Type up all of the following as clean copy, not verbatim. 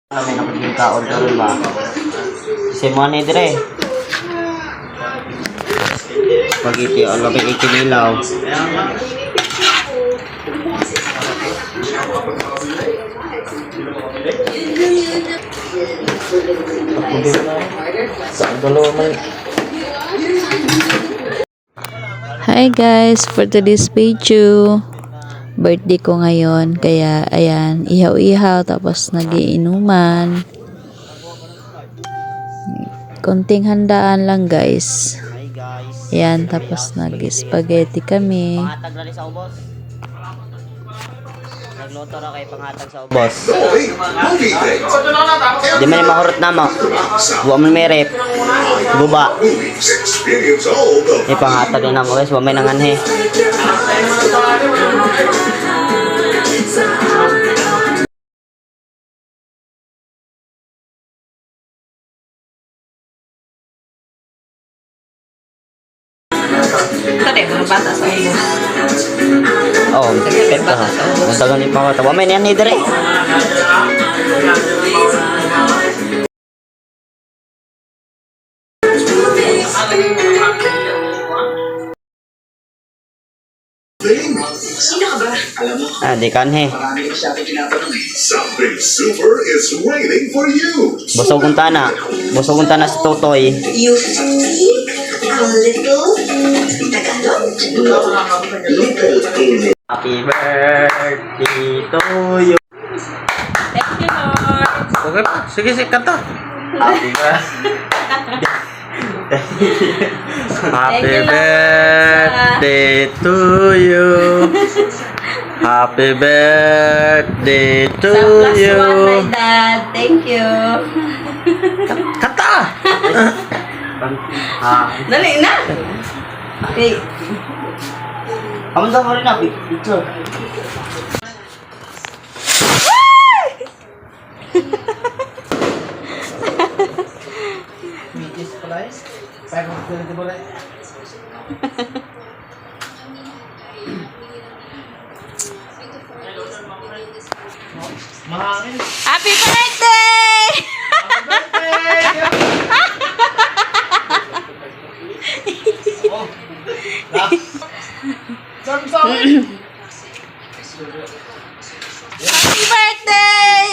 Kami na pagkakaon karon ba? Si mo ni dire. Spaghetti o labi ikinilaw. Hi guys, for today's video, birthday ko ngayon, kaya ayan, ihaw-ihaw tapos nagiinuman. Konting handaan lang guys. Hi guys. Ayan, tapos nag-spaghetti kami. Pangatag na rin sa ubos. Nagluto ra kay pangatag sa ubos. Di man yung mahurot na mo. Huwag mo may rep. Guba. May pangatag din na mo guys. Huwag may nanganhe. Tadi berbata sa ubos. Oh, penta ha. Ang tagal ni pangatag. Huwag may nanganhe dire. Di kanhe. Something super is waiting for you. Busog kong tana. Busog kong tana sa Totoy. You speak a little Tagalog? Happy birthday to you. Thank you, Lord. Okay pa. Sige, kanta. Happy birthday. Happy birthday to you. Happy birthday to Sa plus you. one, my dad. Thank you. Kanta! Dali na. Okay. Kamu sa rin na, picture. Happy birthday! Happy birthday!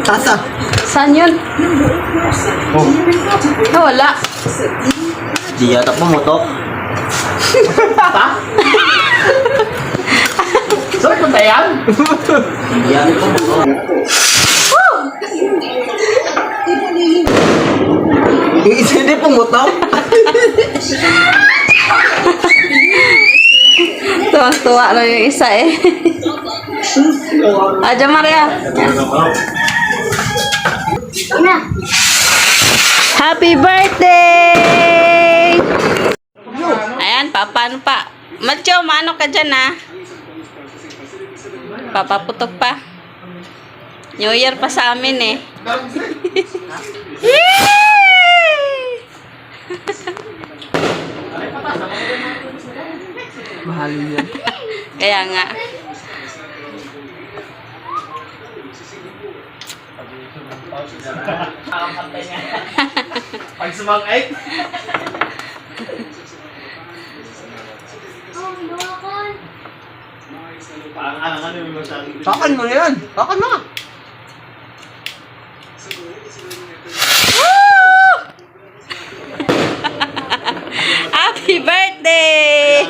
Tasa. Saan yun? Oh. Ah, wala. Di yata pumotok. Sorry kung tayan. Di yata pumotok. Hindi pumotok. Tuwang-tuwa lang yung isa eh. Aja Maria. Happy birthday! Ayan, paano pa? Macho, maano ka dyan ha? Papaputok pa. New Year pa sa amin eh. Mahal yan. Kaya nga. Pag sumang-ay. Kakan mo na yan. Kakan mo. Happy birthday!